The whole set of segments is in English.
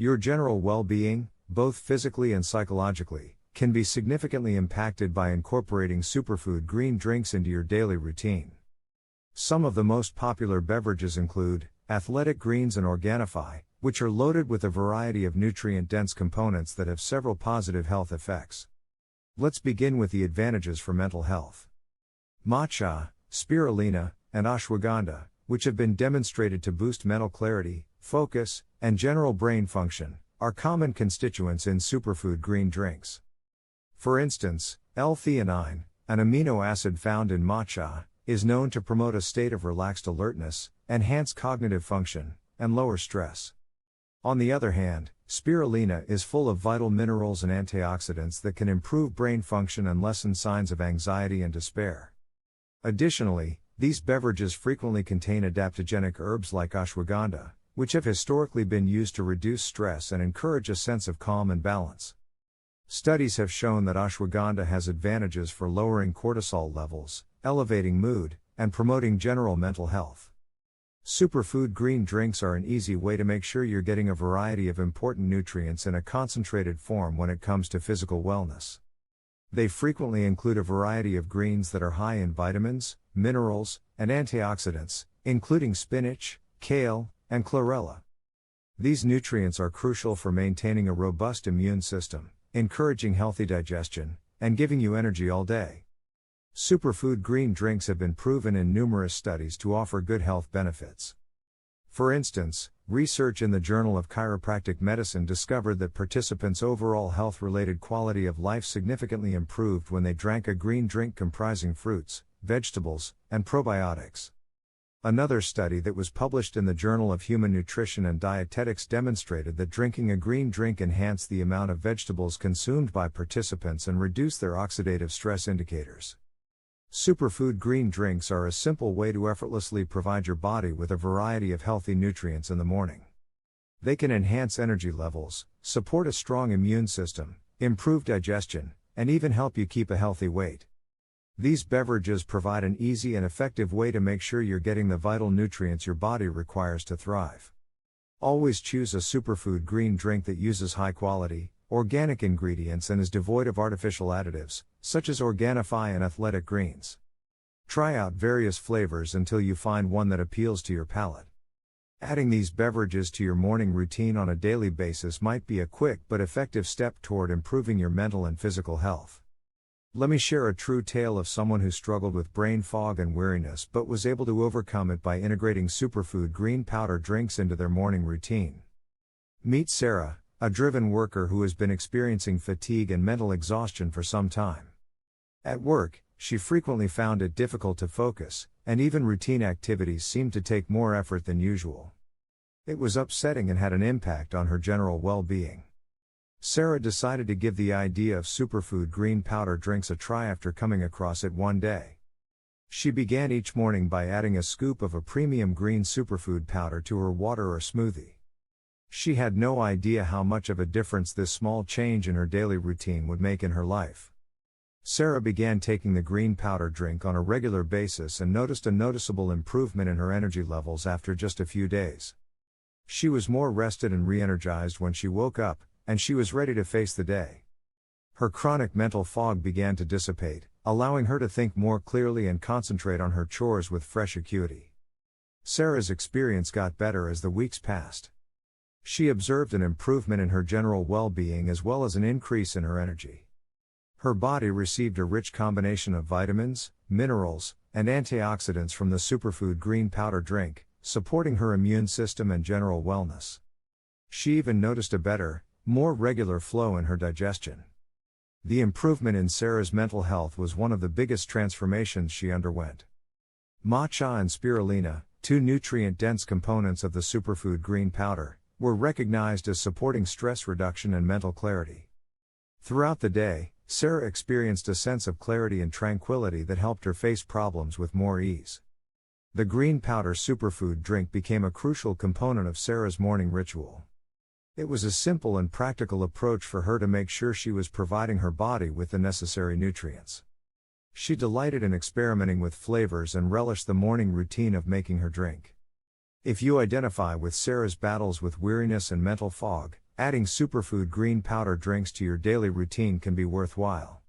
Your general well-being, both physically and psychologically, can be significantly impacted by incorporating superfood green drinks into your daily routine. Some of the most popular beverages include Athletic Greens and Organifi, which are loaded with a variety of nutrient-dense components that have several positive health effects. Let's begin with the advantages for mental health. Matcha, spirulina, and ashwagandha, which have been demonstrated to boost mental clarity, focus, and general brain function, are common constituents in superfood green drinks. For instance, L-theanine, an amino acid found in matcha, is known to promote a state of relaxed alertness, enhance cognitive function, and lower stress. On the other hand, spirulina is full of vital minerals and antioxidants that can improve brain function and lessen signs of anxiety and despair. Additionally, these beverages frequently contain adaptogenic herbs like ashwagandha, which have historically been used to reduce stress and encourage a sense of calm and balance. Studies have shown that ashwagandha has advantages for lowering cortisol levels, elevating mood, and promoting general mental health. Superfood green drinks are an easy way to make sure you're getting a variety of important nutrients in a concentrated form when it comes to physical wellness. They frequently include a variety of greens that are high in vitamins, minerals, and antioxidants, including spinach, kale, and chlorella. These nutrients are crucial for maintaining a robust immune system, encouraging healthy digestion, and giving you energy all day. Superfood green drinks have been proven in numerous studies to offer good health benefits. For instance, research in the Journal of Chiropractic Medicine discovered that participants' overall health-related quality of life significantly improved when they drank a green drink comprising fruits, vegetables, and probiotics. Another study that was published in the Journal of Human Nutrition and Dietetics demonstrated that drinking a green drink enhanced the amount of vegetables consumed by participants and reduced their oxidative stress indicators. Superfood green drinks are a simple way to effortlessly provide your body with a variety of healthy nutrients in the morning. They can enhance energy levels, support a strong immune system, improve digestion, and even help you keep a healthy weight. These beverages provide an easy and effective way to make sure you're getting the vital nutrients your body requires to thrive. Always choose a superfood green drink that uses high-quality, organic ingredients and is devoid of artificial additives, such as Organifi and Athletic Greens. Try out various flavors until you find one that appeals to your palate. Adding these beverages to your morning routine on a daily basis might be a quick but effective step toward improving your mental and physical health. Let me share a true tale of someone who struggled with brain fog and weariness but was able to overcome it by integrating superfood green powder drinks into their morning routine. Meet Sarah, a driven worker who has been experiencing fatigue and mental exhaustion for some time. At work, she frequently found it difficult to focus, and even routine activities seemed to take more effort than usual. It was upsetting and had an impact on her general well-being. Sarah decided to give the idea of superfood green powder drinks a try after coming across it one day. She began each morning by adding a scoop of a premium green superfood powder to her water or smoothie. She had no idea how much of a difference this small change in her daily routine would make in her life. Sarah began taking the green powder drink on a regular basis and noticed a noticeable improvement in her energy levels after just a few days. She was more rested and re-energized when she woke up, and she was ready to face the day. Her chronic mental fog began to dissipate, allowing her to think more clearly and concentrate on her chores with fresh acuity. Sarah's experience got better as the weeks passed. She observed an improvement in her general well-being as well as an increase in her energy. Her body received a rich combination of vitamins, minerals, and antioxidants from the superfood green powder drink, supporting her immune system and general wellness. She even noticed a better, more regular flow in her digestion. The improvement in Sarah's mental health was one of the biggest transformations she underwent. Matcha and spirulina, two nutrient-dense components of the superfood green powder, were recognized as supporting stress reduction and mental clarity. Throughout the day, Sarah experienced a sense of clarity and tranquility that helped her face problems with more ease. The green powder superfood drink became a crucial component of Sarah's morning ritual. It was a simple and practical approach for her to make sure she was providing her body with the necessary nutrients. She delighted in experimenting with flavors and relished the morning routine of making her drink. If you identify with Sarah's battles with weariness and mental fog, adding superfood green powder drinks to your daily routine can be worthwhile.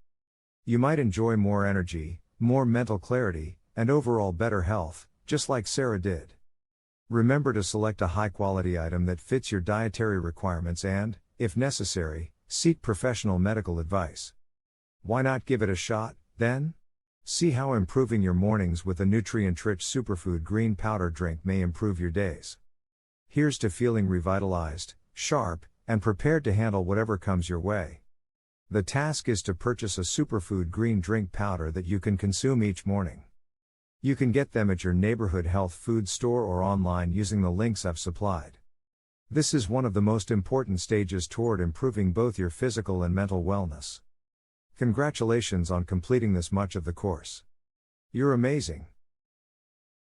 You might enjoy more energy, more mental clarity, and overall better health, just like Sarah did. Remember to select a high-quality item that fits your dietary requirements and, if necessary, seek professional medical advice. Why not give it a shot, then? See how improving your mornings with a nutrient-rich superfood green powder drink may improve your days. Here's to feeling revitalized, sharp, and prepared to handle whatever comes your way. The task is to purchase a superfood green drink powder that you can consume each morning. You can get them at your neighborhood health food store or online using the links I've supplied. This is one of the most important stages toward improving both your physical and mental wellness. Congratulations on completing this much of the course. You're amazing.